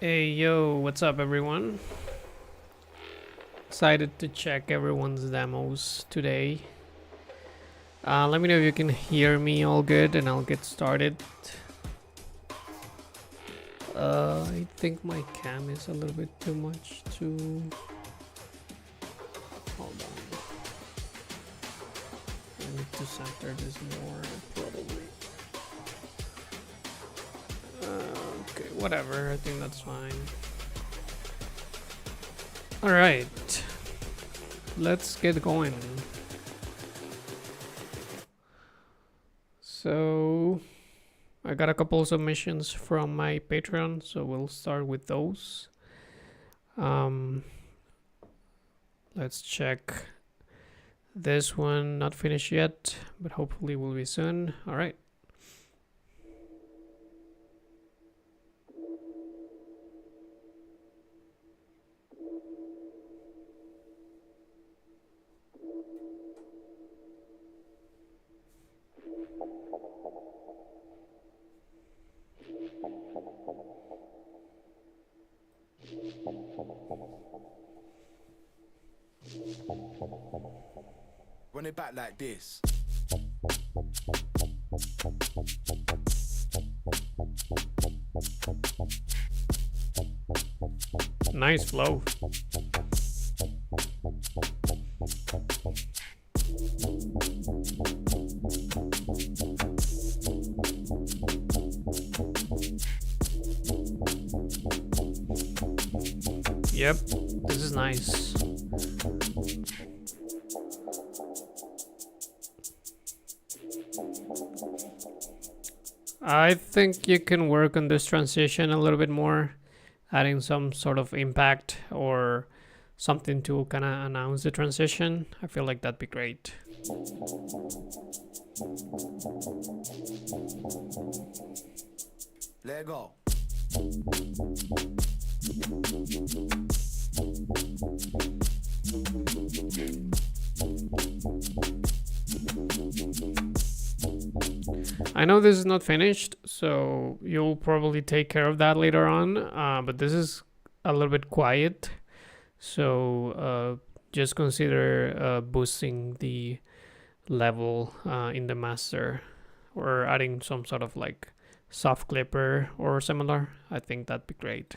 Hey yo, what's up everyone? Excited to check everyone's demos today. Let me know if you can hear me all good and I'll get started. I think my cam is a little bit too much to... Hold on. I need to center this more, probably. Okay, whatever, I think that's fine. Alright, let's get going. So I got a couple of submissions from my Patreon, so we'll start with those. Let's check this one, not finished yet, but hopefully will be soon. All right. Run it back like this. Nice flow. Yep, this is nice. I think you can work on this transition a little bit more, adding some sort of impact or something to kind of announce the transition. I feel like that'd be great. Let go. I know this is not finished, so you'll probably take care of that later on, but this is a little bit quiet, so just consider boosting the level in the master or adding some sort of like soft clipper or similar. I think that'd be great.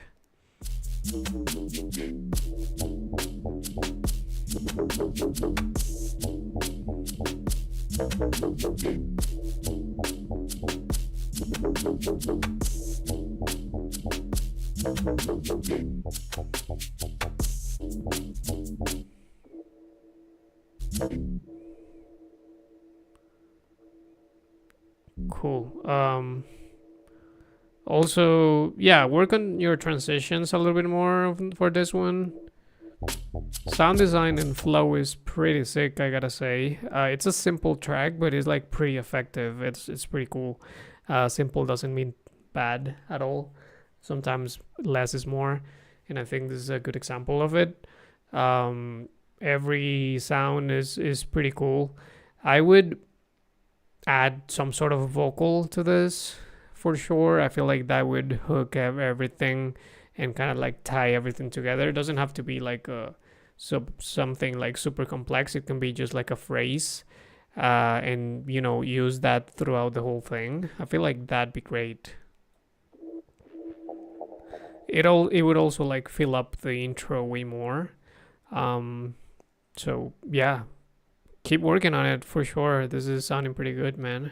Cool. Also, yeah, work on your transitions a little bit more for this one. Sound design and flow is pretty sick, I gotta say. It's a simple track, but it's like pretty effective. It's pretty cool. Simple doesn't mean bad at all. Sometimes less is more, and I think this is a good example of it. Every sound is pretty cool. I would add some sort of vocal to this for sure. I feel like that would hook everything and kind of like tie everything together. It doesn't have to be like something like super complex. It can be just like a phrase, and use that throughout the whole thing. I feel like that'd be great. It would also like fill up the intro way more. So yeah, keep working on it for sure. This is sounding pretty good, man.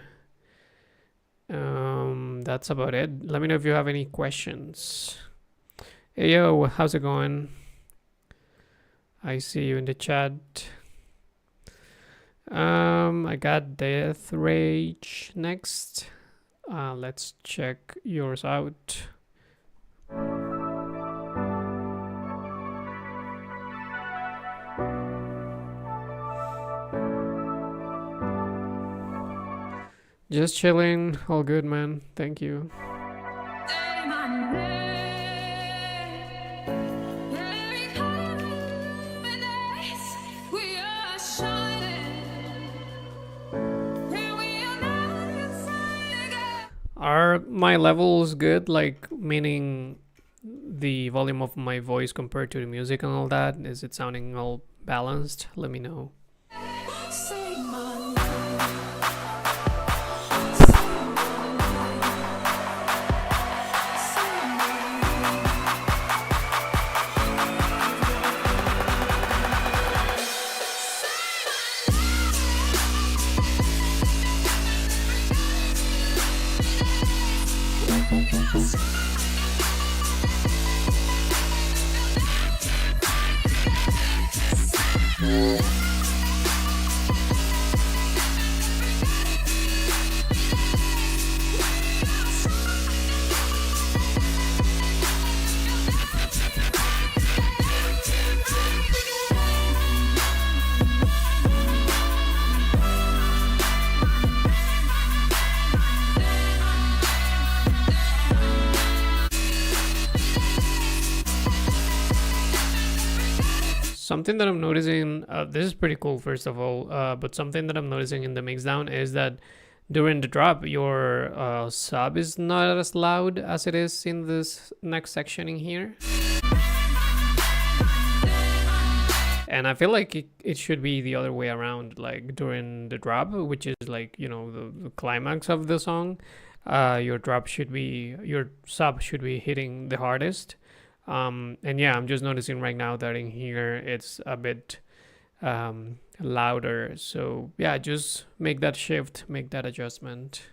That's about it. Let me know if you have any questions. Hey yo, how's it going? I see you in the chat. I got Death Rage next. Let's check yours out. Just chilling, all good, man. Thank you. Are my levels good? Like, meaning the volume of my voice compared to the music and all that? Is it sounding all balanced? Let me know. Something that I'm noticing, this is pretty cool, first of all, but something that I'm noticing in the mixdown is that during the drop, your sub is not as loud as it is in this next section in here. And I feel like it should be the other way around, like during the drop, which is like, you know, the climax of the song. Your sub should be hitting the hardest. And yeah, I'm just noticing right now that in here it's a bit louder. So yeah, just make that shift, make that adjustment.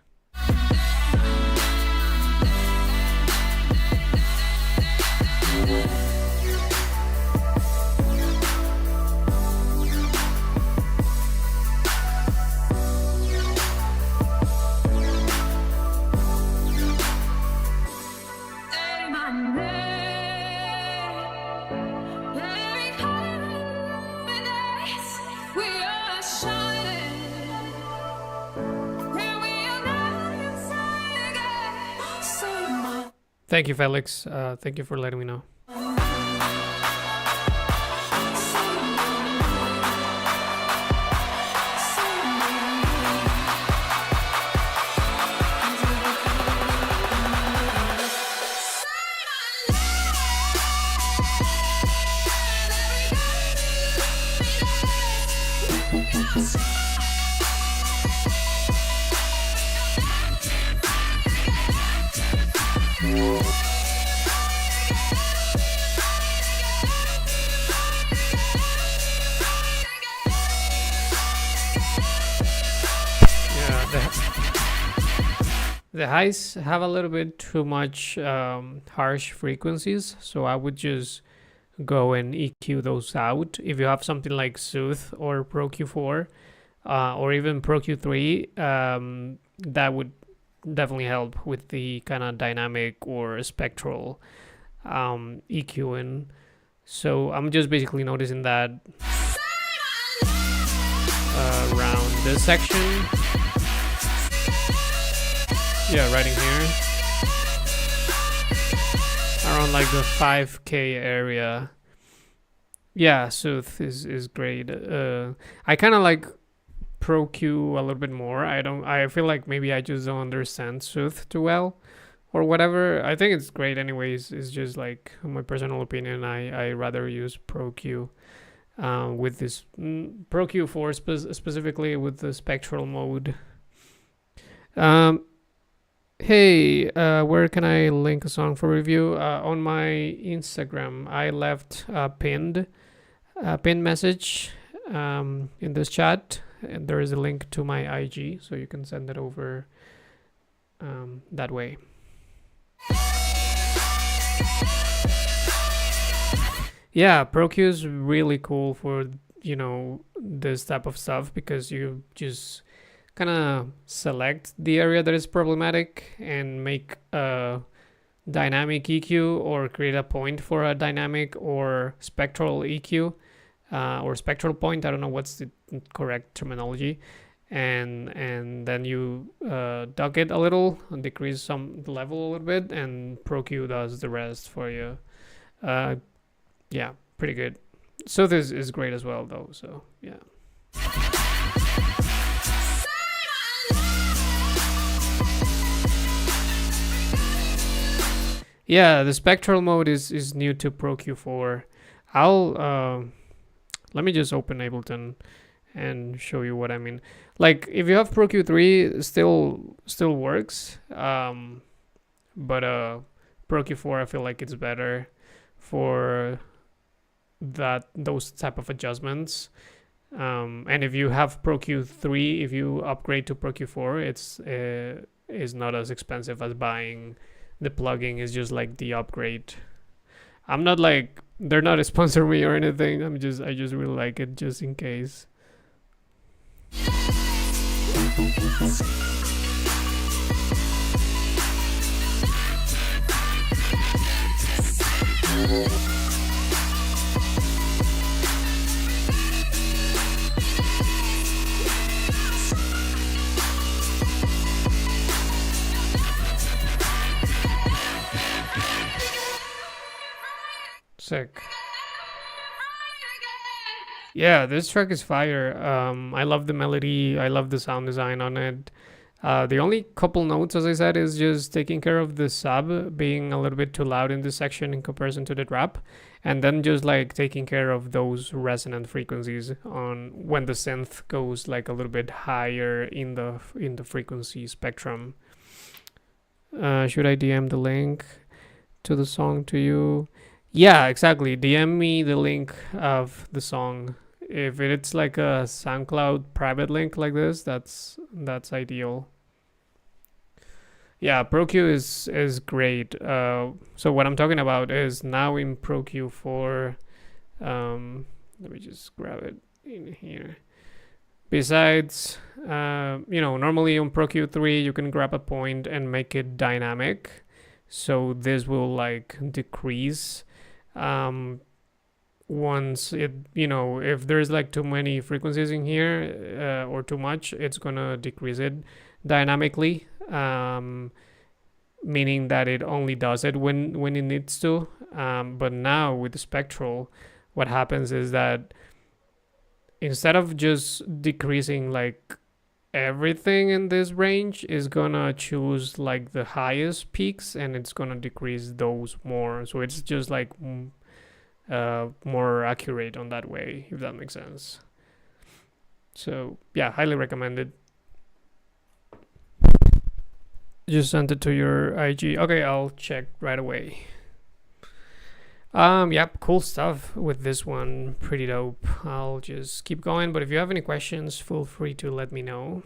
Thank you, Felix. Thank you for letting me know. The highs have a little bit too much harsh frequencies, so I would just go and EQ those out. If you have something like Soothe or Pro Q4 or even Pro Q3, that would definitely help with the kind of dynamic or spectral EQing. So I'm just basically noticing that around this section. Yeah, right in here. Around like the 5K area. Yeah, Soothe is great. I kind of like Pro Q a little bit more. I feel like maybe I just don't understand Soothe too well or whatever. I think it's great anyways. It's just like my personal opinion. I rather use Pro Q with this Pro Q4 specifically with the spectral mode. Hey, where can I link a song for review? On my Instagram, I left a pinned message in this chat, and there is a link to my IG, so you can send it over that way. Yeah, ProQ is really cool for, you know, this type of stuff because you just kind of select the area that is problematic and make a dynamic EQ or create a point for a dynamic or spectral EQ or spectral point. I don't know what's the correct terminology. And then you duck it a little and decrease some level a little bit, and ProQ does the rest for you. Yeah, pretty good. So this is great as well though, so yeah. Yeah, the spectral mode is new to Pro Q4. I'll let me just open Ableton and show you what I mean. Like if you have Pro Q3, still works. But Pro Q4 I feel like it's better for those type of adjustments. And if you have Pro Q3, if you upgrade to Pro Q4, it's is not as expensive as buying the plugin. Is just like the upgrade. I'm not like they're not a sponsor me or anything. I just really like it just in case. Sick. Yeah, this track is fire. I love the melody. I love the sound design on it. The only couple notes, as I said, is just taking care of the sub being a little bit too loud in this section in comparison to the drop, and then just like taking care of those resonant frequencies on when the synth goes like a little bit higher in the frequency spectrum. Should I DM the link to the song to you? Yeah, exactly. DM me the link of the song. If it's like a SoundCloud private link like this, that's ideal. Yeah, ProQ is great. So what I'm talking about is now in ProQ4. Let me just grab it in here. Besides, normally on ProQ3 you can grab a point and make it dynamic. So this will like decrease once it, if there's like too many frequencies in here or too much, it's gonna decrease it dynamically, meaning that it only does it when it needs to. But now with the spectral, what happens is that instead of just decreasing like everything in this range, is gonna choose like the highest peaks and it's gonna decrease those more, so it's just like more accurate on that way, if that makes sense. So yeah, highly recommended. Just sent it to your IG. Okay, I'll check right away. Yep, cool stuff with this one. Pretty dope. I'll just keep going, but if you have any questions, feel free to let me know.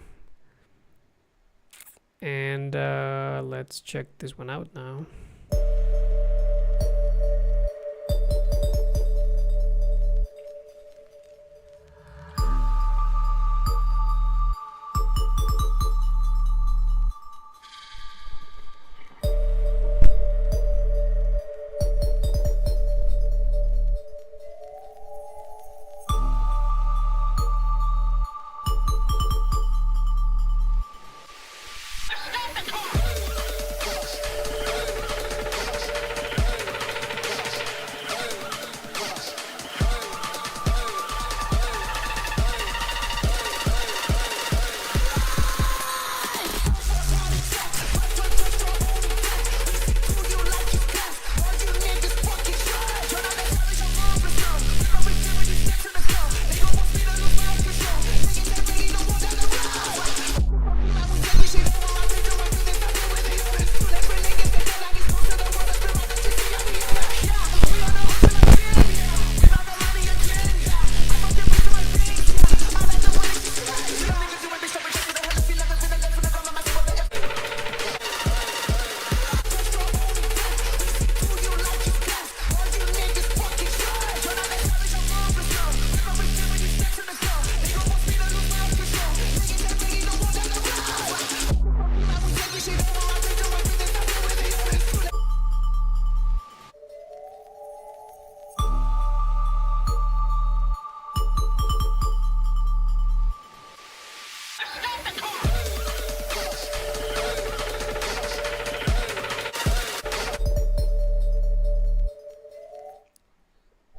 And let's check this one out now.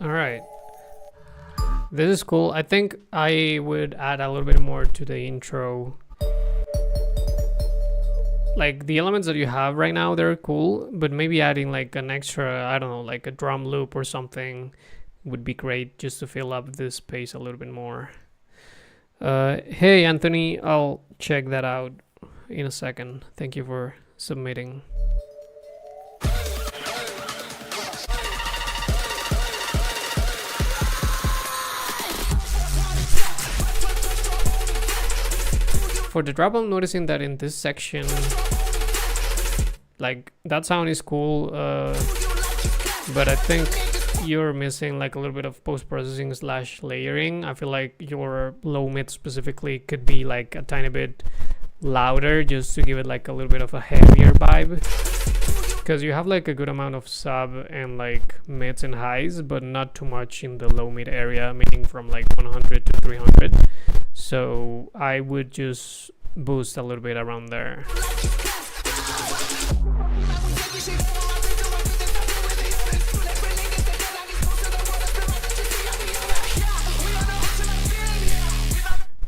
Alright. This is cool. I think I would add a little bit more to the intro. like the elements that you have right now, they're cool, but maybe adding like an extra, I don't know, like a drum loop or something would be great just to fill up this space a little bit more. Hey Anthony, I'll check that out in a second. Thank you for submitting. For the drop, I'm noticing that in this section, like that sound is cool, but I think you're missing like a little bit of post-processing / layering. I feel like your low mid specifically could be like a tiny bit louder just to give it like a little bit of a heavier vibe, because you have like a good amount of sub and like mids and highs, but not too much in the low mid area, meaning from like 100 to 300. So I would just boost a little bit around there.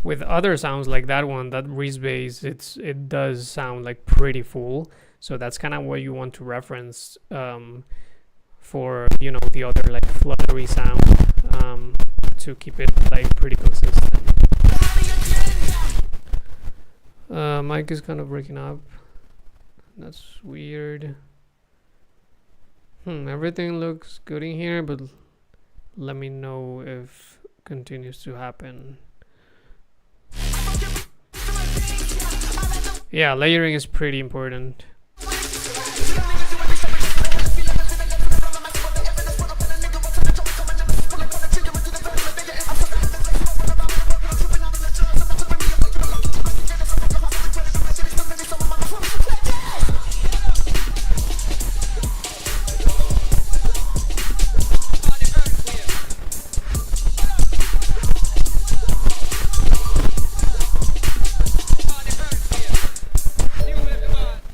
With other sounds like that one, that Reese bass, it does sound like pretty full. So that's kind of what you want to reference for, you know, the other like fluttery sound, to keep it like pretty consistent. Mic is kind of breaking up. That's weird. Everything looks good in here, but let me know if it continues to happen. Yeah, layering is pretty important.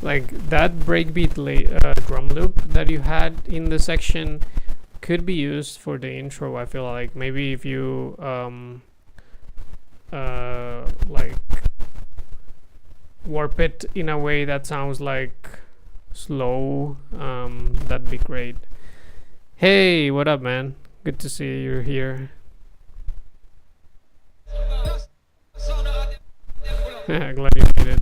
Like that breakbeat drum loop that you had in the section could be used for the intro. I feel like maybe if you like warp it in a way that sounds like slow, that'd be great. Hey, what up, man? Good to see you're here. Glad you made it.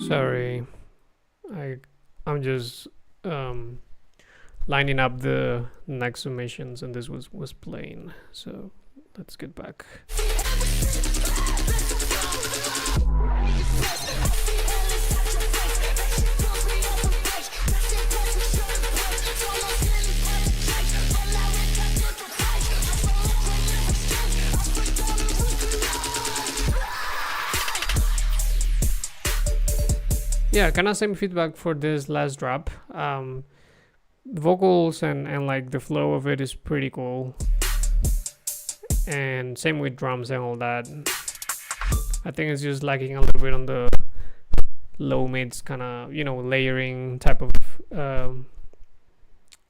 Sorry, I'm just lining up the next submissions, and this was playing. So let's get back. Yeah, kind of same feedback for this last drop. The vocals and like the flow of it is pretty cool, and same with drums and all that. I think it's just lacking a little bit on the low mids, kind of, you know, layering type of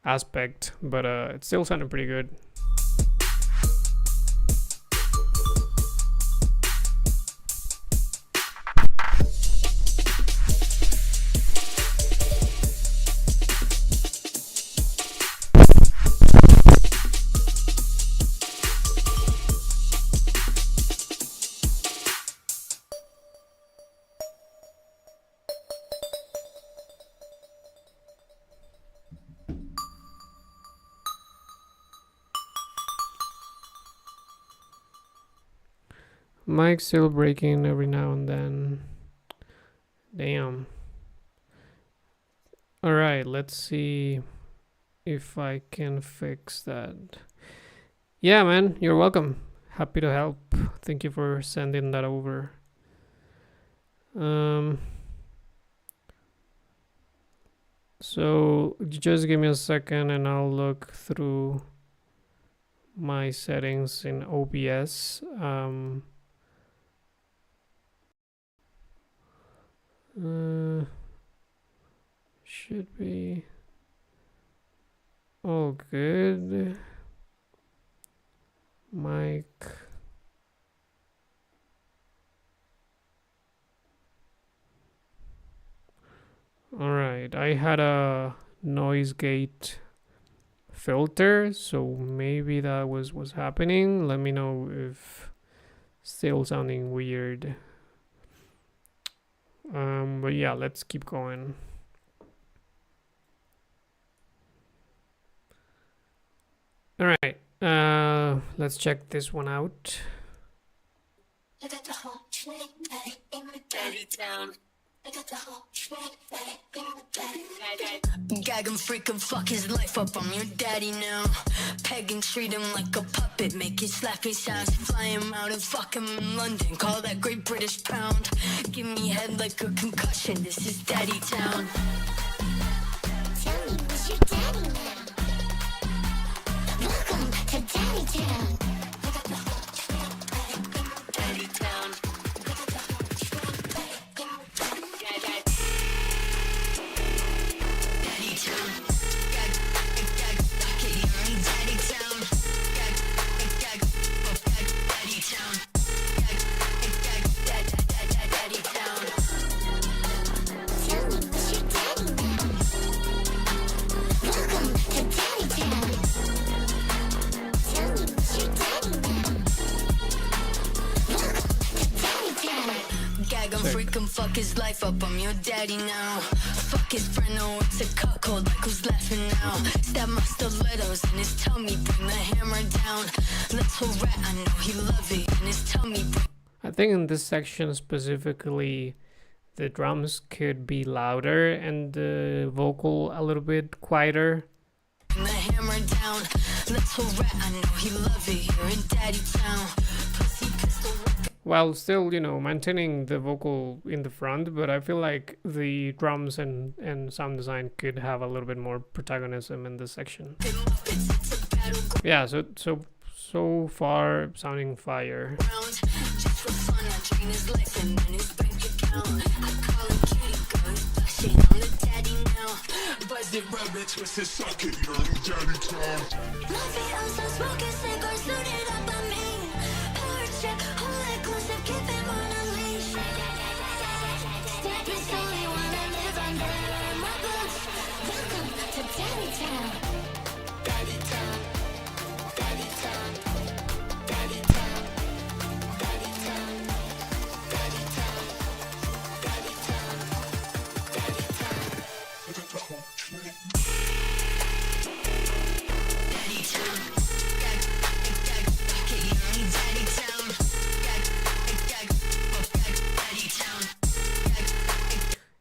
aspect, but it still sounded pretty good. Mic's still breaking every now and then. Damn. Alright, let's see if I can fix that. Yeah, man, you're welcome. Happy to help. Thank you for sending that over. So just give me a second and I'll look through my settings in OBS. Should be all good. Mic. All right, I had a noise gate filter, so maybe that was what's happening. Let me know if still sounding weird. But yeah, let's keep going. All right, let's check this one out. Gag him, freak him, fuck his life up, I'm your daddy now. Peg and treat him like a puppet, make his slappy sounds. Fly him out and fuck him in London, call that Great British Pound. Give me head like a concussion, this is daddy town. Tell me, who's your daddy now? Welcome to daddy town. Daddy town. Fuck his life up, I'm your daddy now. Fuck his friend, oh, it's a cuckold, like who's laughing now? Stab my stilettos in his tummy, bring the hammer down. Little rat, I know he love it, in his tummy. I think in this section specifically, the drums could be louder and the vocal a little bit quieter. Bring the hammer down. Little rat, I know he love it, here in daddy town. Pussy pistol. While still, you know, maintaining the vocal in the front, but I feel like the drums and sound design could have a little bit more protagonism in this section. Yeah, so far sounding fire.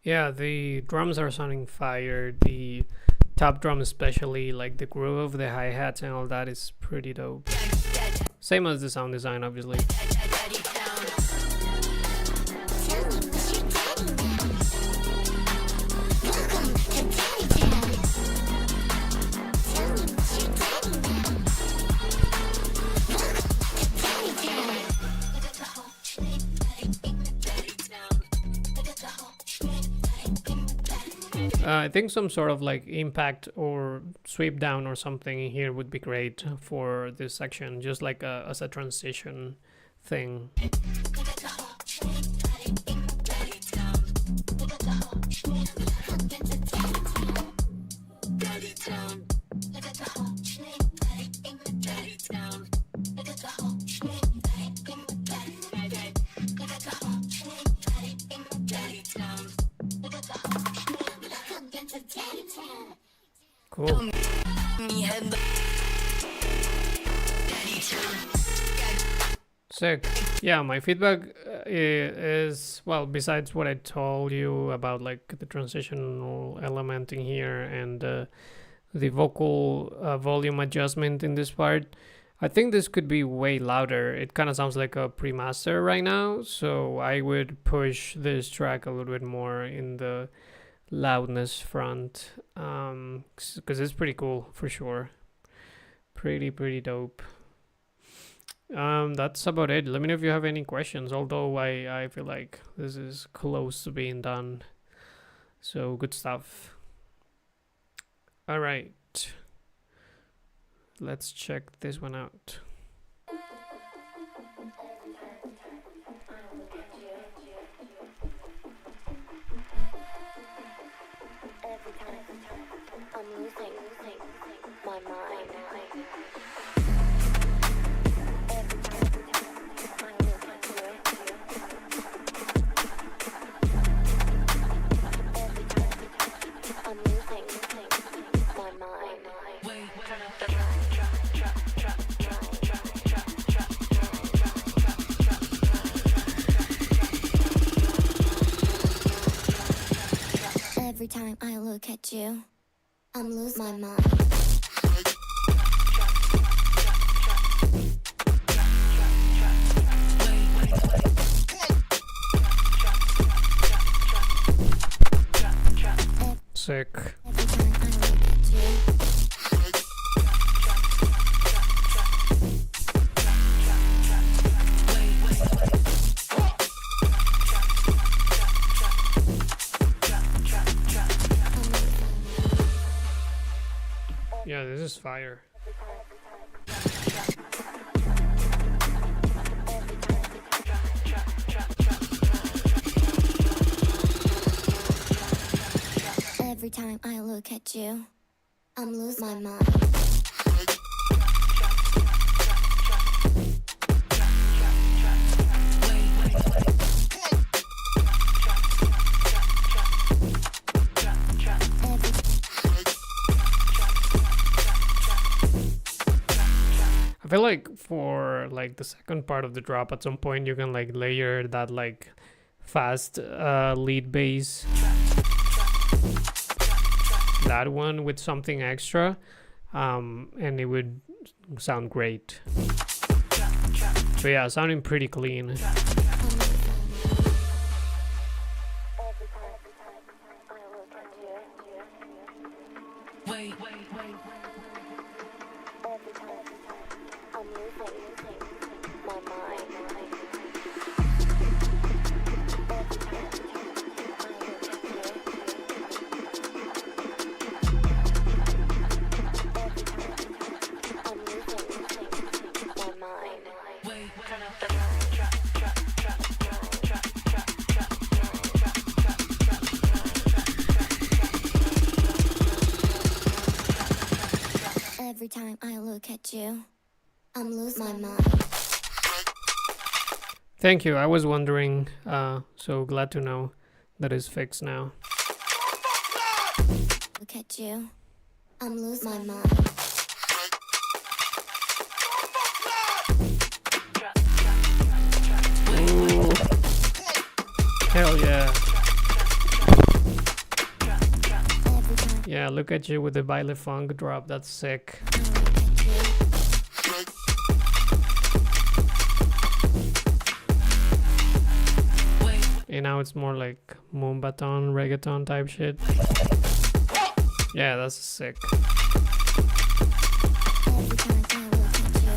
Yeah, the drums are sounding fire. The top drum especially, like the groove, the hi-hats and all that is pretty dope. Same as the sound design, obviously. I think some sort of like impact or sweep down or something here would be great for this section, just like as a transition thing. Cool. Sick. Yeah, my feedback is, well, besides what I told you about like the transitional element in here and the vocal volume adjustment in this part, I think this could be way louder. It kind of sounds like a pre-master right now, so I would push this track a little bit more in the loudness front, because it's pretty cool for sure. Pretty dope. That's about it. Let me know if you have any questions, although I feel like this is close to being done. So good stuff. All right. Let's check this one out. I'm losing my mind. I'm losing my mind. Every time I look at you, I'm losing my mind. Sick. Every time I look at you, Yeah, this is fire. every time I look at you, I'm losing my mind. I feel like for like the second part of the drop, at some point you can like layer that like fast lead bass, that one with something extra, and it would sound great. So yeah, sounding pretty clean. Every time I look at you, I'm losing my mind. Thank you. I was wondering, so glad to know that is fixed now. Look at you, I'm losing my mind. Ooh. Hell yeah. Yeah, look at you with the baile funk drop. That's sick. And now it's more like moombaton, reggaeton type shit. Yeah, that's sick. Every time I look at you,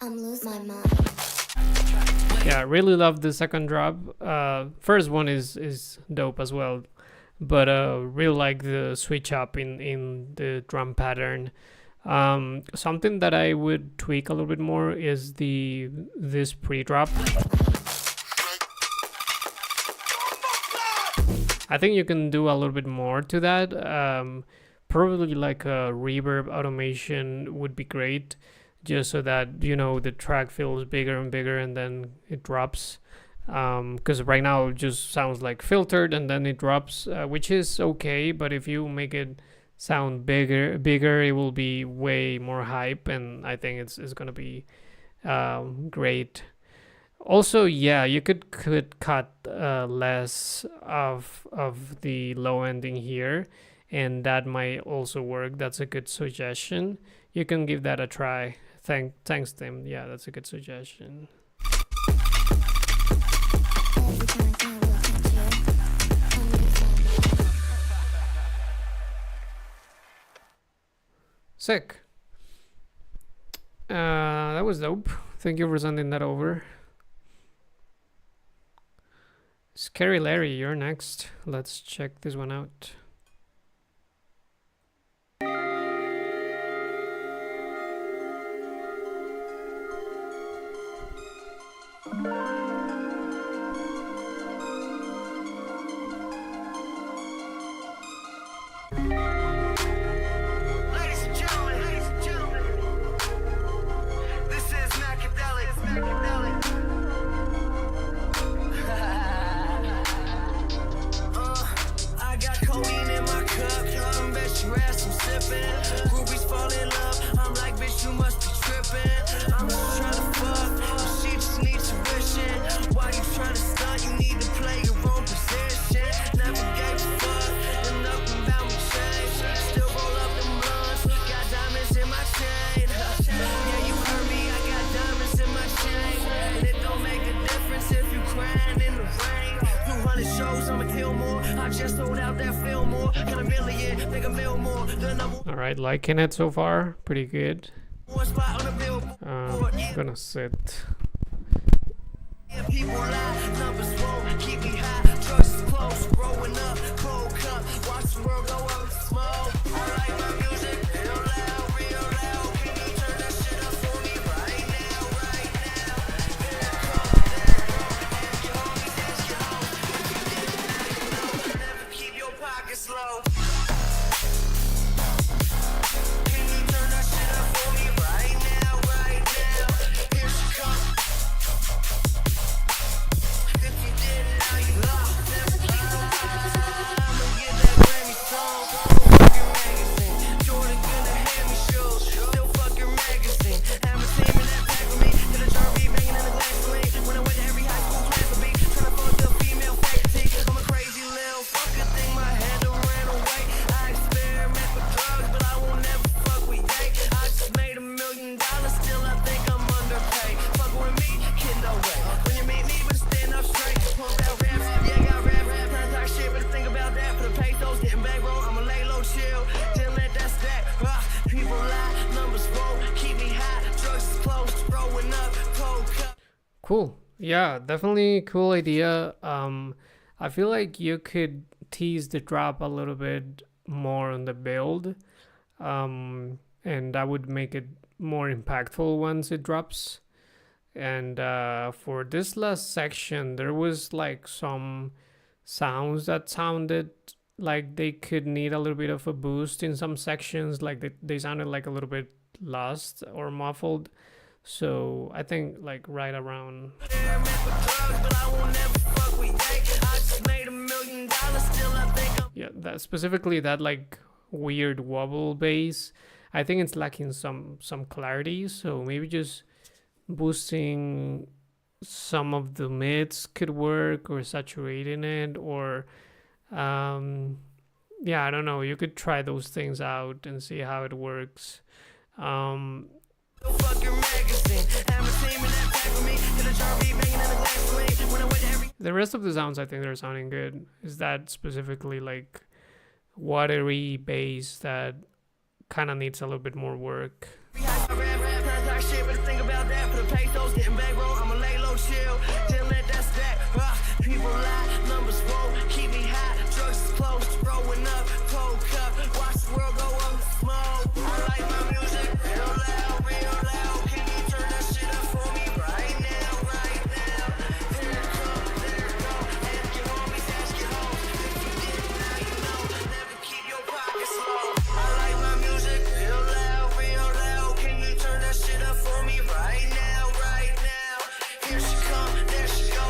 I'm losing my mind. Yeah, I really love the second drop. First one is dope as well, but really like the switch up in the drum pattern. Something that I would tweak a little bit more is this pre-drop. I think you can do a little bit more to that. Probably like a reverb automation would be great, just so that, you know, the track feels bigger and bigger and then it drops. Because right now it just sounds like filtered and then it drops, which is okay, but if you make it sound bigger, it will be way more hype, and I think it's gonna be great. Also, yeah, you could cut less of the low ending here, and that might also work. That's a good suggestion. You can give that a try. Thanks, Tim. Yeah, that's a good suggestion. Every time I look at you, I'm losing. Sick. That was dope. Thank you for sending that over. Scary Larry, you're next. Let's check this one out. Ladies and gentlemen, this is Macadelic. I got codeine in my cup, y'all bet your ass I'm sipping. Groupies fall in love, I'm like, bitch, you must be tripping. I'm just trying to fuck, but she just needs tuition. Why you trying to stunt? You need to play your own position. Never gave a fuck, and nothing about me changed. Still roll up them blunts, got diamonds in my chain. Yeah, you heard me, I got diamonds in my chain. And it don't make a difference if you crying in the rain. 200 shows, I'ma kill more. I just sold out that film more. Got a million, make a mil more. The number All right, liking it so far. Pretty good. one spot on the billboard. I'm gonna sit. Yeah, people lie, numbers won't keep me high. Drugs is close, growing up, cold cup. Watch the world go up in smoke. I like my music real loud, real loud. Can you turn that shit up for me right now, right now? There it comes, ask your homies, ask your hoes. If you didn't, now you know. Never keep your pockets low. Can you turn that shit up for me right now, right now? Here she comes. If you did it, now you know. Never keep your pockets low. I'ma get that Grammy song. Fucking magazine. Jordan gonna hand me shoes. Still fucking magazine. Have a team in that pack with me. Till the jar be banging in the glass for me. When I went to every high school class for me. Tryna fuck the female faculty. I'm a crazy little fucker. Think my head done ran away. I experiment with drugs, but I won't never fuck with Ye. I just made $1 million. Still I think I'm underpaid. Fuck with me, kid, no way. When you meet me, but stand up straight. Pump out raps, yeah, got rap. Tryna talk shit, but think about that. For the pesos, getting bankroll, I'ma lay low, chill. Then let that stack. People lie, numbers won't keep me high. Drugs is close, growing up, cold cup. Cool. Yeah, definitely cool idea. I feel like you could tease the drop a little bit more on the build. And that would make it more impactful once it drops. And for this last section, there was like some sounds that sounded like they could need a little bit of a boost in some sections, like they sounded like a little bit lost or muffled. So I think like right around Experiment with drugs, but I won't never fuck with Ye. I just made $1 million. Still I think I'm yeah, that specifically that like weird wobble bass, I think it's lacking some clarity. So maybe just boosting some of the mids could work, or saturating it, or yeah, I don't know, you could try those things out and see how it works. still fucking magazine. Have a team in that pack with me. Till the jar be banging in the glass for me. When I went to every The rest of the sounds, I think they're sounding good. Is that specifically like watery bass that kind of needs a little bit more work? high school rap, tryna talk shit, but think about that. For the pesos, getting bankroll, I'ma lay low, chill. Then let that stack. People lie, numbers won't keep me high. Drugs is close, growing up, cold cup. Watch the world go up in smoke. I like my music real loud, real loud. Can you turn that shit up for me right now, right now? Here it comes, there it goes. Ask your homies, ask your hoes. If you didn't, now you know. Never keep your pockets low. I like my music real loud, real loud. Can you turn that shit up for me right now, right now? Here she come, there she go.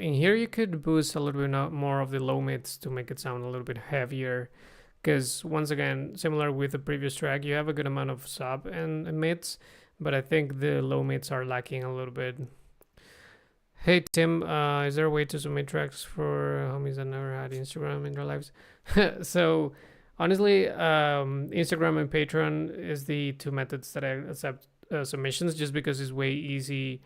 in here you could boost a little bit more of the low mids to make it sound a little bit heavier. Because once again, similar with the previous track, you have a good amount of sub and mids, but I think the low mids are lacking a little bit. Hey Tim, is there a way to submit tracks for homies that never had Instagram in their lives? So honestly, Instagram and Patreon is the two methods that I accept submissions, just because it's way easy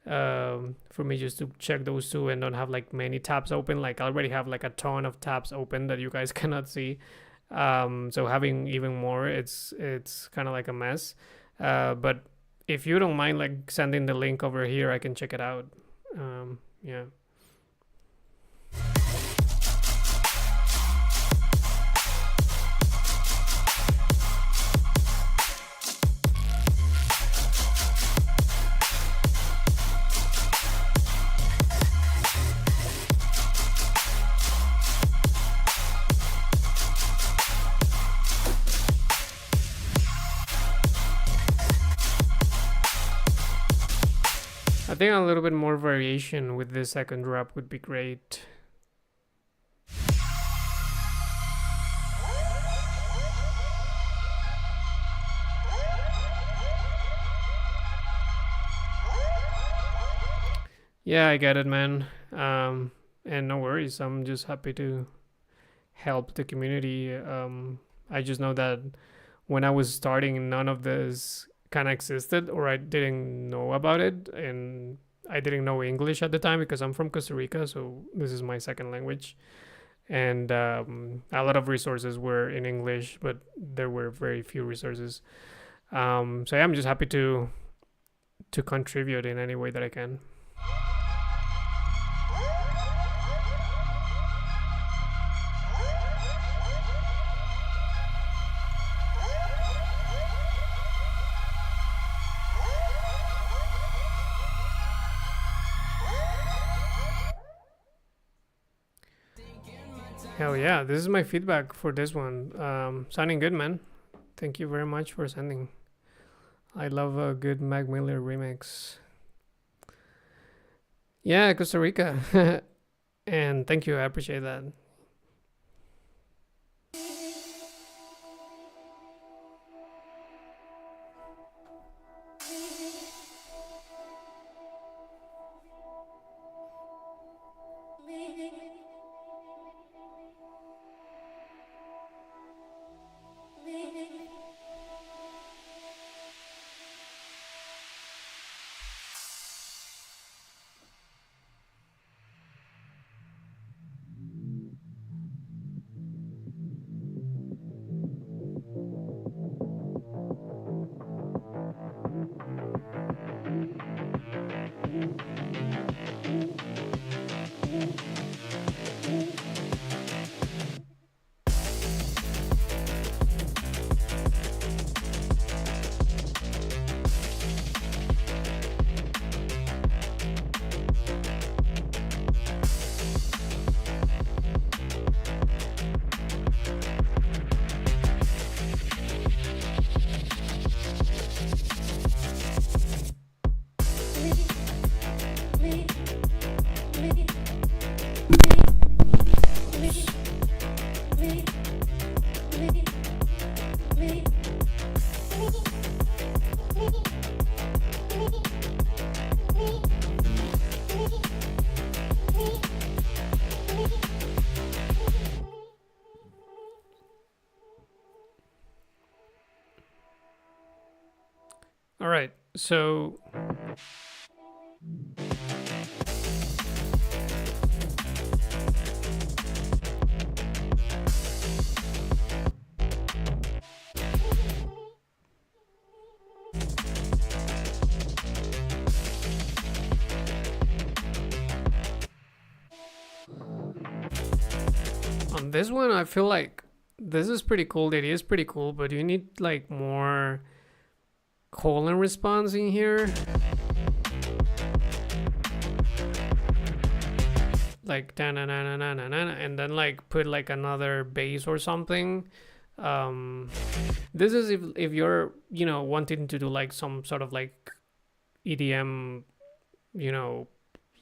for me just to check those two and don't have like many tabs open. Like I already have like a ton of tabs open that you guys cannot see. So having even more, it's kind of like a mess. But if you don't mind like sending the link over here, I can check it out. Yeah. I think a little bit more variation with this second drop would be great. Yeah, I get it, man. And no worries. I'm just happy to help the community. I just know that when I was starting, none of this kind of existed, or I didn't know about it, and I didn't know English at the time because I'm from Costa Rica, so this is my second language. And a lot of resources were in English, but there were very few resources. So yeah, I'm just happy to contribute in any way that I can. Hell yeah, this is my feedback for this one. Sounding good, man. Thank you very much for sending. I love a good Mac Miller remix. Yeah, Costa Rica. And thank you, I appreciate that. All right, so on this one, I feel like this is pretty cool. It is pretty cool, but you need like more call and response in here. Like da na na na na na na, and then like put like another bass or something. This is if you're wanting to do like some sort of like EDM,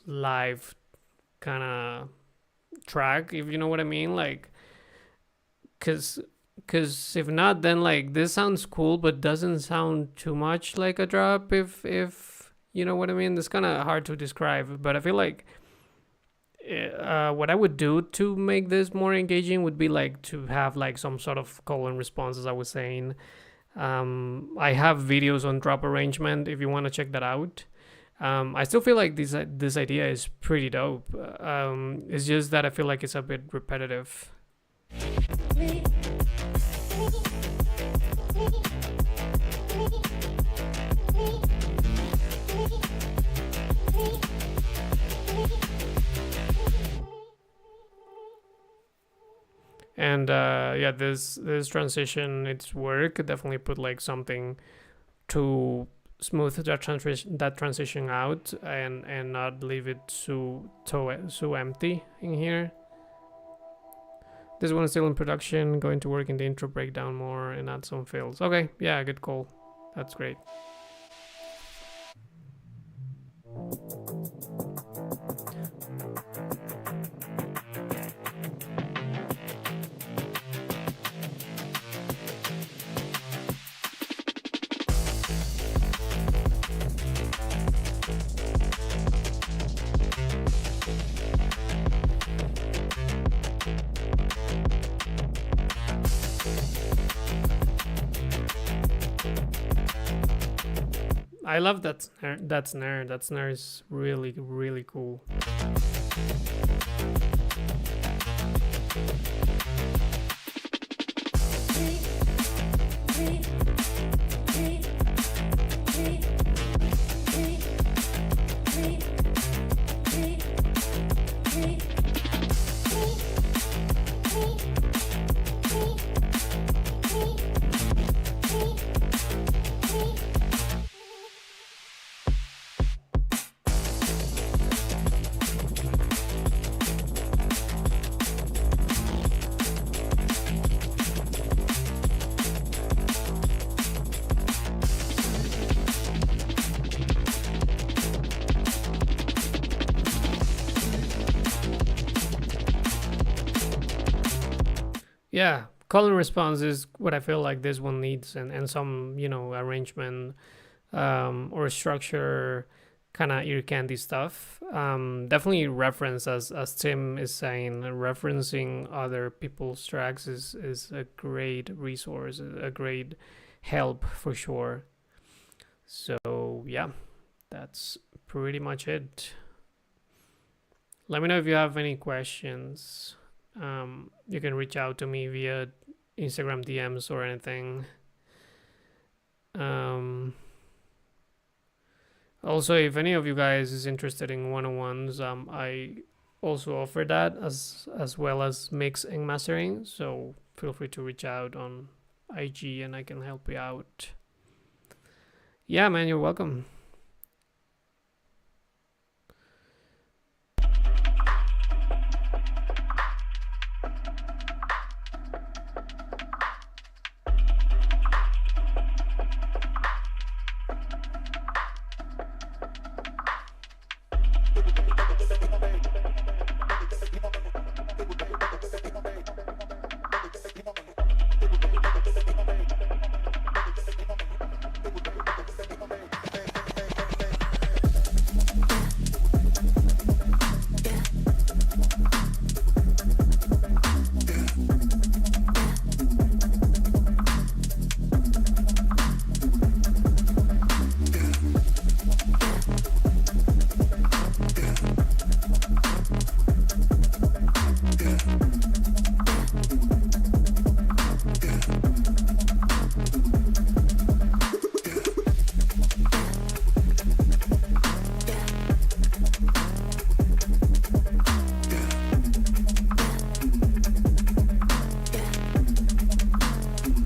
live kind of track, if you know what I mean. Like, cause if not, then like this sounds cool, but doesn't sound too much like a drop. If you know what I mean. It's kind of hard to describe, but I feel like what I would do to make this more engaging would be like to have like some sort of call and response, as I was saying. I have videos on drop arrangement if you want to check that out. I still feel like this idea is pretty dope. It's just that I feel like it's a bit repetitive. And yeah, this transition, it's work. Definitely put like something to smooth that transition out, and not leave it so empty in here. This one is still in production. Going to work in the intro breakdown more and add some fills. Okay, yeah, good call. That's great. I love that snare. That snare is really, really cool. Yeah, call and response is what I feel like this one needs, and some, you know, arrangement or structure, kind of ear candy stuff. Definitely reference, as Tim is saying, referencing other people's tracks is a great resource, a great help for sure. So yeah, that's pretty much it. Let me know if you have any questions. You can reach out to me via Instagram DMs or anything. Also, if any of you guys is interested in one-on-ones, I also offer that as well as mix and mastering. So feel free to reach out on IG and I can help you out. Yeah, man, you're welcome.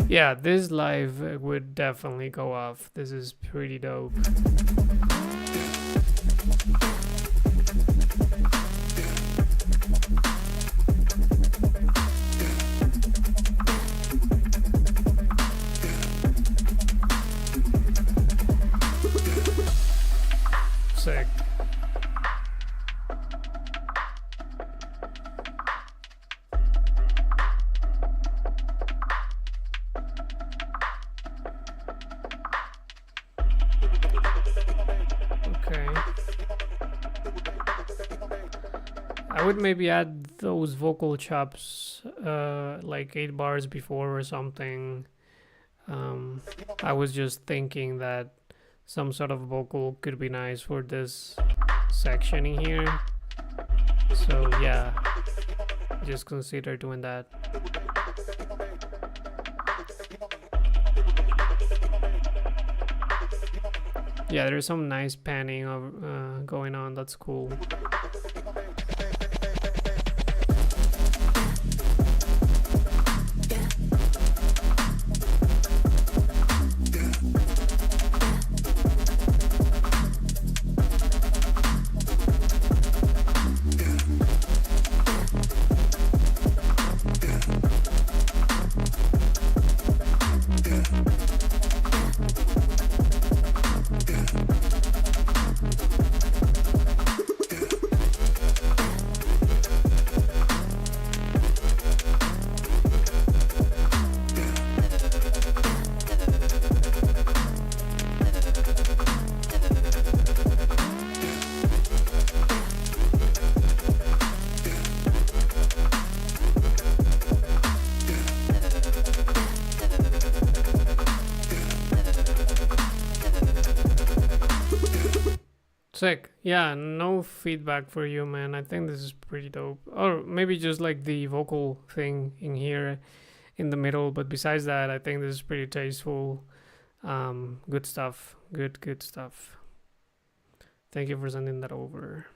Yeah, this live would definitely go off. This is pretty dope. Sick. would maybe add those vocal chops like 8 bars before or something. I was just thinking that some sort of vocal could be nice for this section in here. So yeah, just consider doing that. Yeah, there's some nice panning of going on. That's cool. Sick. Yeah, no feedback for you, man. I think this is pretty dope. Or maybe just like the vocal thing in here in the middle. But besides that, I think this is pretty tasteful. Good stuff. Good stuff. Thank you for sending that over.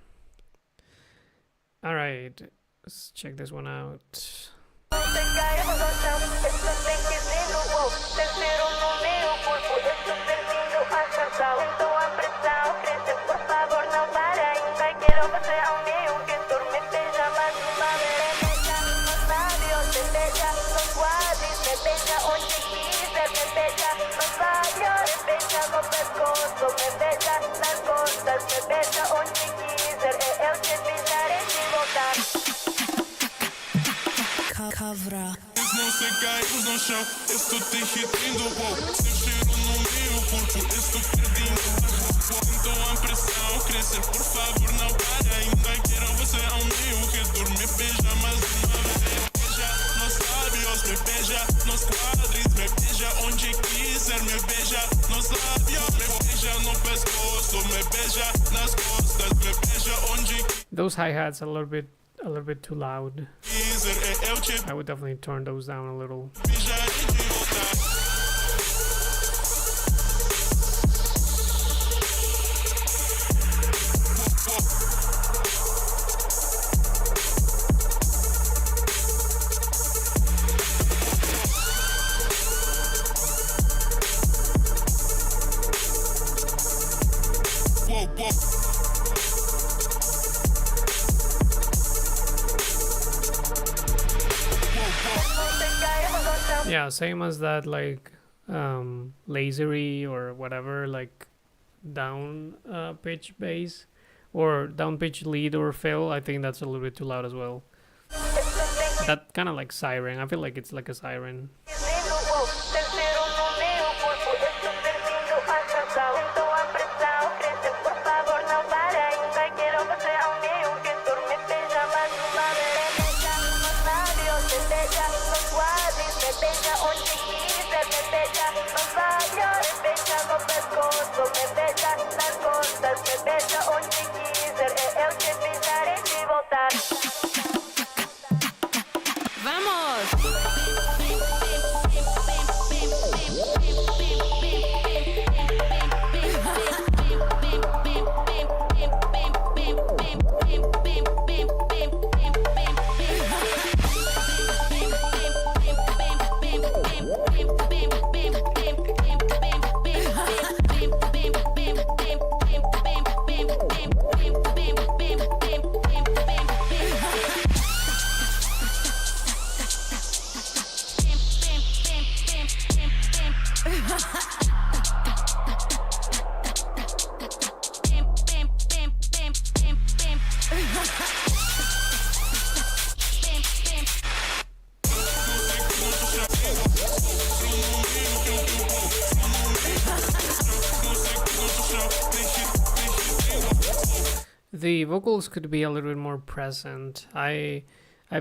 All right, let's check this one out. Kavra. Não se cai, os no chão, estou te hitando, wow. Seu cheiro no meu corpo, estou perdendo. Então a pressão crescer, por favor não para. Ainda quero você ao meu redor, me beija mais uma vez. Me beija nos lábios, me beija nos quadris, me beija onde quiser, me beija nos lábios, me beija no pescoço, me beija nas costas, me beija onde. Those hi-hats a little bit too loud. I would definitely turn those down a little. Yeah, same as that, like lasery or whatever, like down pitch bass or down pitch lead or fill. I think that's a little bit too loud as well. That kind of like siren. I feel like it's like a siren. the vocals could be a little bit more present. I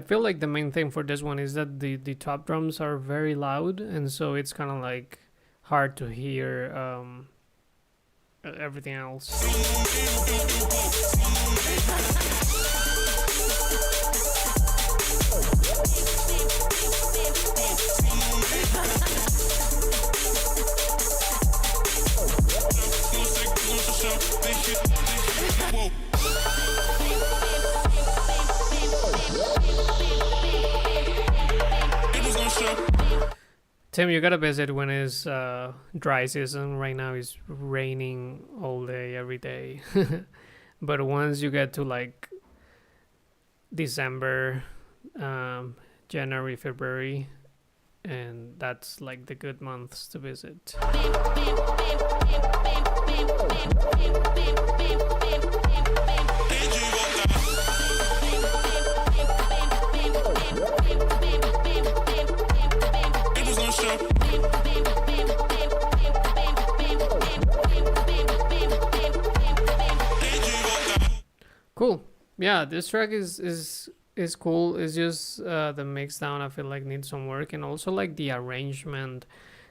feel like the main thing for this one is that the top drums are very loud, and so it's kind of like hard to hear everything else. Tim, you gotta visit when it's dry season. Right now it's raining all day, every day. But once you get to like December, January, February, and that's like the good months to visit. Cool. Yeah, this track is cool. It's just the mix down I feel like needs some work, and also like the arrangement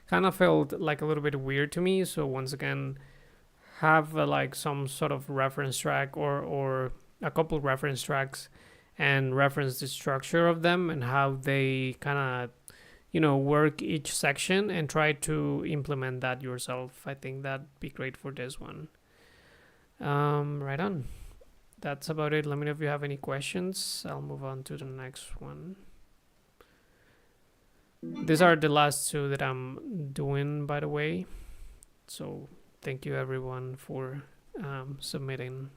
kind of felt like a little bit weird to me. So once again, have like some sort of reference track or a couple reference tracks and reference the structure of them and how they kind of work each section and try to implement that yourself. I think that'd be great for this one. Right on. That's about it. Let me know if you have any questions. I'll move on to the next one. These are the last two that I'm doing, by the way. So thank you everyone for submitting.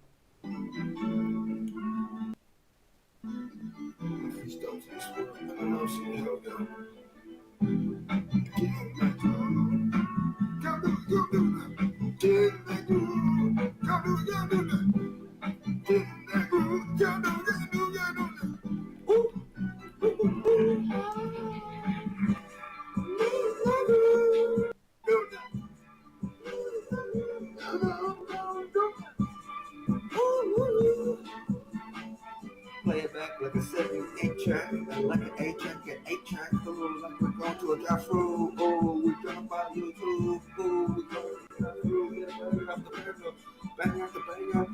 Play it back like a 7-8 track, like an 8 track, an 8 track. Oh, like we're going to a drive-through. Oh, we're gonna buy YouTube. Oh, we're going to drive-through. Get a banger after banger, banger after banger.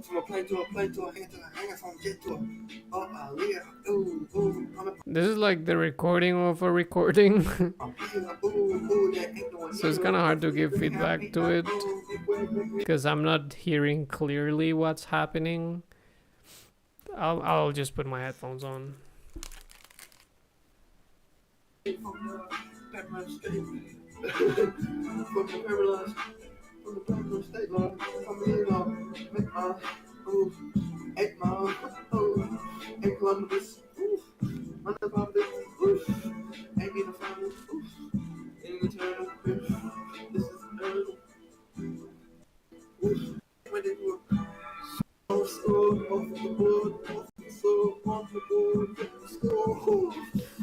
From a plane to a plane to a hand to a hanger, from a jet to a yeah. Ooh, ooh. This is like the recording of a recording. So it's kind of hard to give feedback to it because I'm not hearing clearly what's happening. I'll just put my headphones on.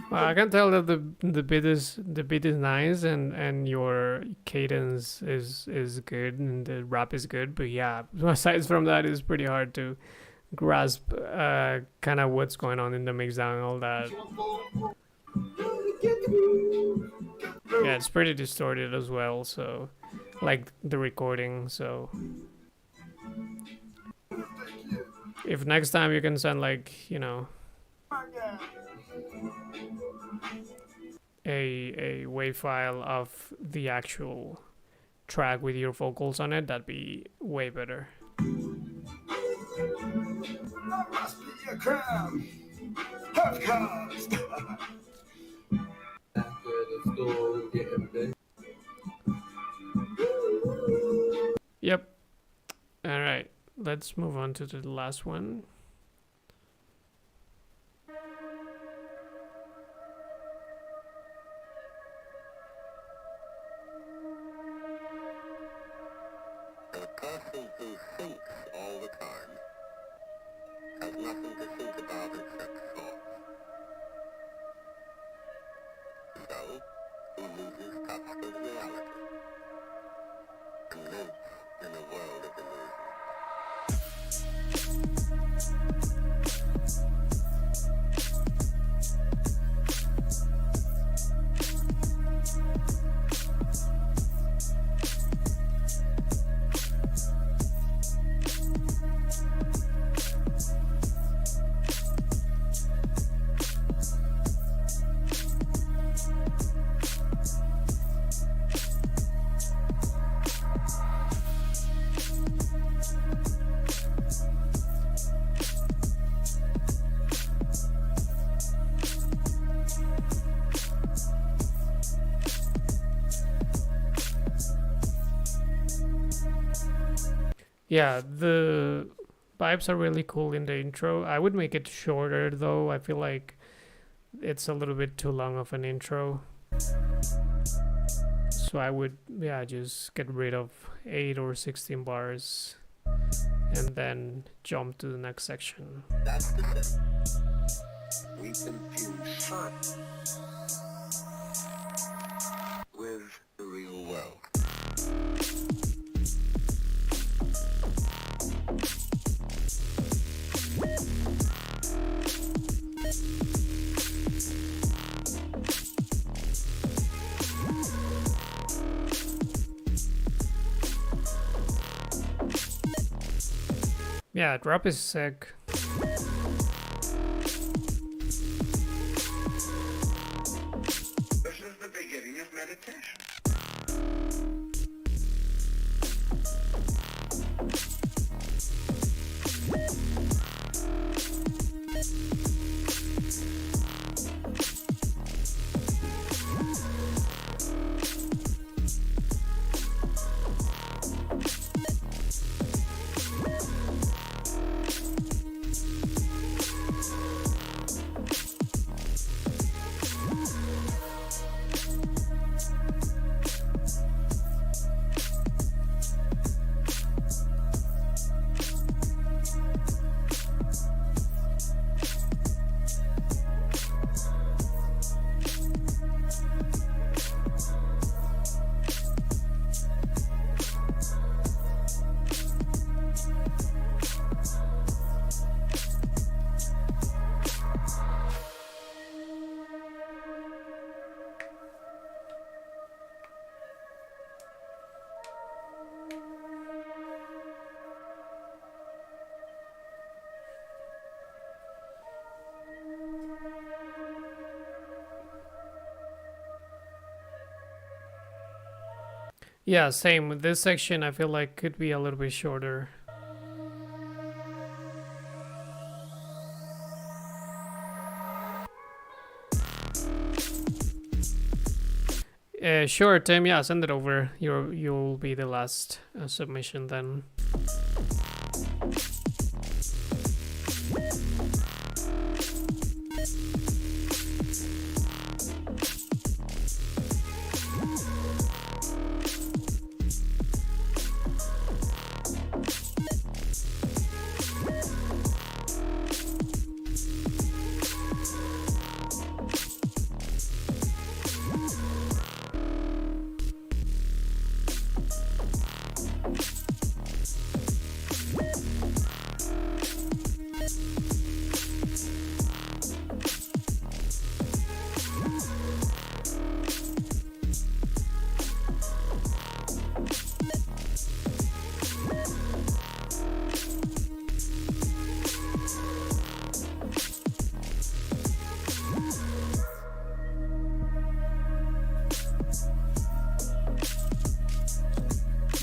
Well, I can tell that the beat is nice and your cadence is good and the rap is good, but yeah, aside from that, it's pretty hard to grasp kind of what's going on in the mixdown and all that. Yeah, it's pretty distorted as well, so like the recording, so if next time you can send like, a WAV file of the actual track with your vocals on it, that'd be way better. Yep. All right, let's move on to the last one. A person who thinks all the time has nothing to think about except thoughts. So, he loses touch with reality and lives in a world of illusion. Yeah, the vibes are really cool in the intro. I would make it shorter though. I feel like it's a little bit too long of an intro. So I would, yeah, just get rid of 8 or 16 bars and then jump to the next section. That's the thing. We confuse fun with the real world. Yeah, drop is sick. This is the beginning of meditation. Yeah, same. With this section, I feel like could be a little bit shorter. Sure, Tim. Yeah, send it over. You'll be the last submission then.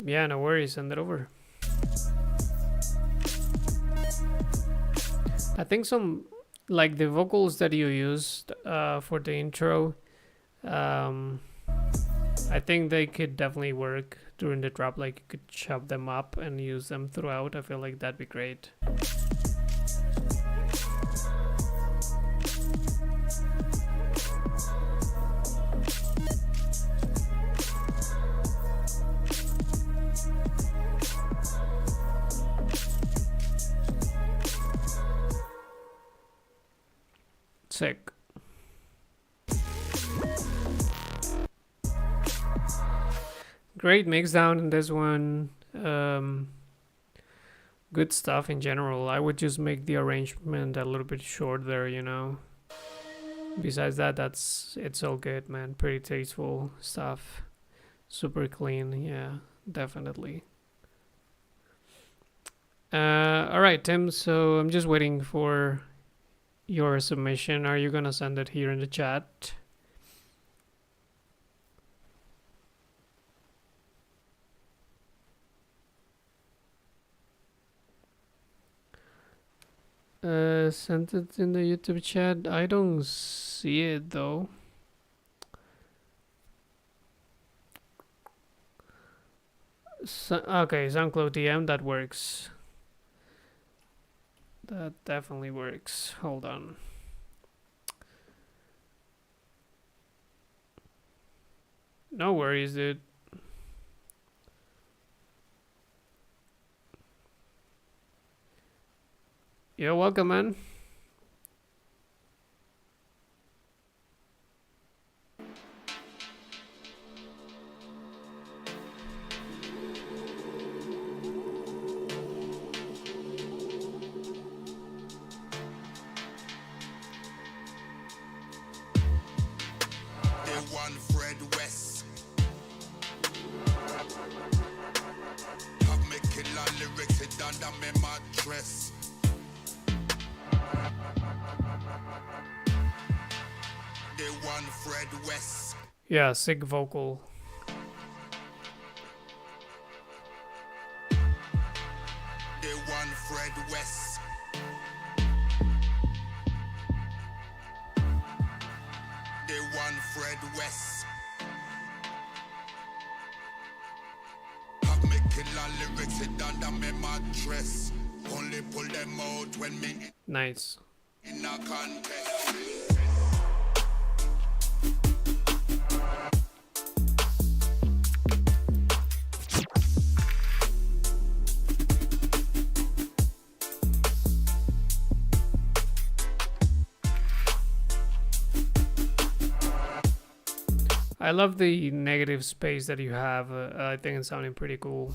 Yeah, no worries. Send it over. I think some, like the vocals that you used for the intro, I think they could definitely work during the drop. Like you could chop them up and use them throughout. I feel like that'd be great. Sick. Great mix down in this one. good stuff in general. I would just make the arrangement a little bit shorter, you know. Besides that, it's all good, man. Pretty tasteful stuff. Super clean, yeah, definitely. All right, Tim. So I'm just waiting for your submission. Are you gonna send it here in the chat? Sent it in the YouTube chat. I don't see it though. Okay, SoundCloud DM, that works. That definitely works. Hold on. No worries, dude. You're welcome, man. They one Fred West. Have me killer lyrics it under me mattress. They one Fred West. Yeah, sick vocal. They one Fred West. They one Fred West. Have me killer lyrics it under me mattress. Only pull them out when me Nice. in a contest. I love the negative space that you have. I think it's sounding pretty cool.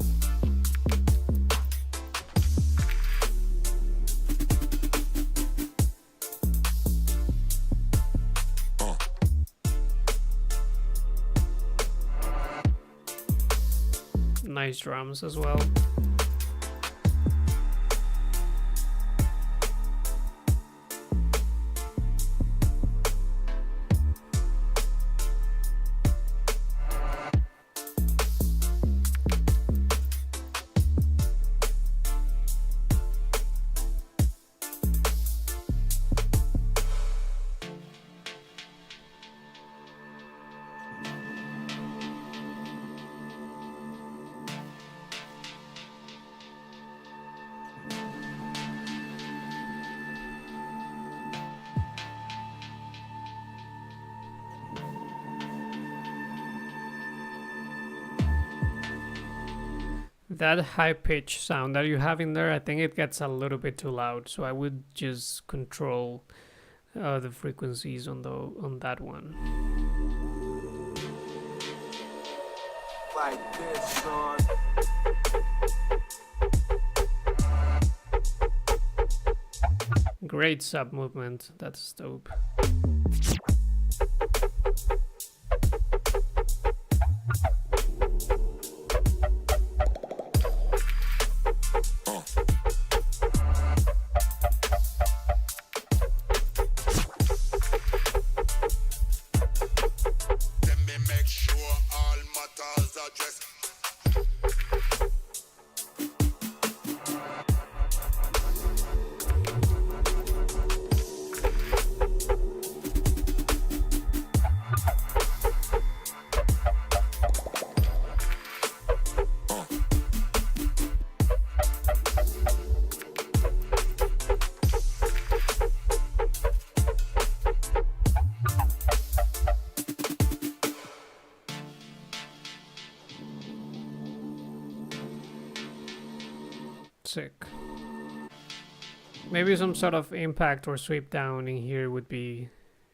Nice drums as well. That high pitch sound that you have in there, I think it gets a little bit too loud. So I would just control the frequencies on that one. Like this, son. Great sub movement. That's dope. Let me make sure all matters addressed. Sick. Maybe some sort of impact or sweep down in here would be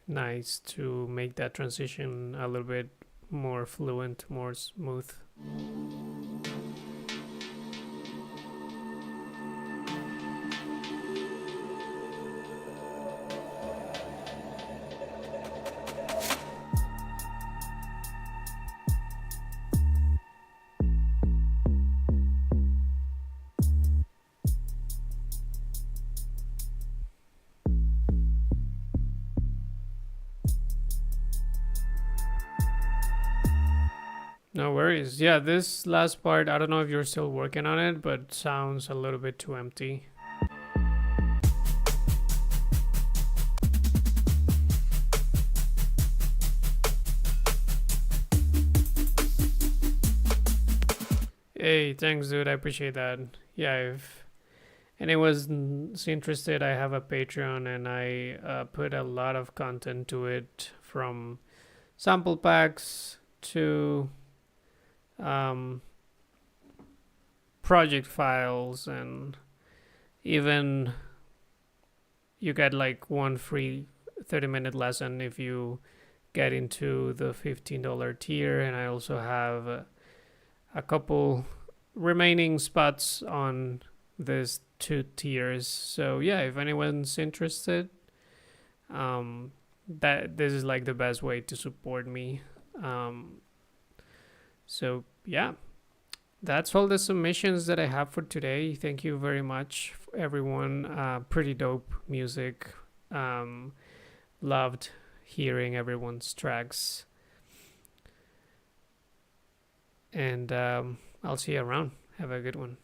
nice to make that transition a little bit more fluent, more smooth. No worries. Yeah, this last part, I don't know if you're still working on it, but sounds a little bit too empty. Hey, thanks, dude. I appreciate that. Yeah, if anyone's interested, I have a Patreon and I put a lot of content to it, from sample packs to um, project files, and even you get like one free 30-minute lesson if you get into the $15 tier. And I also have a couple remaining spots on these two tiers. So yeah, if anyone's interested, that this is like the best way to support me. So yeah, that's all the submissions that I have for today. Thank you very much, everyone. Pretty dope music. Loved hearing everyone's tracks. And I'll see you around. Have a good one.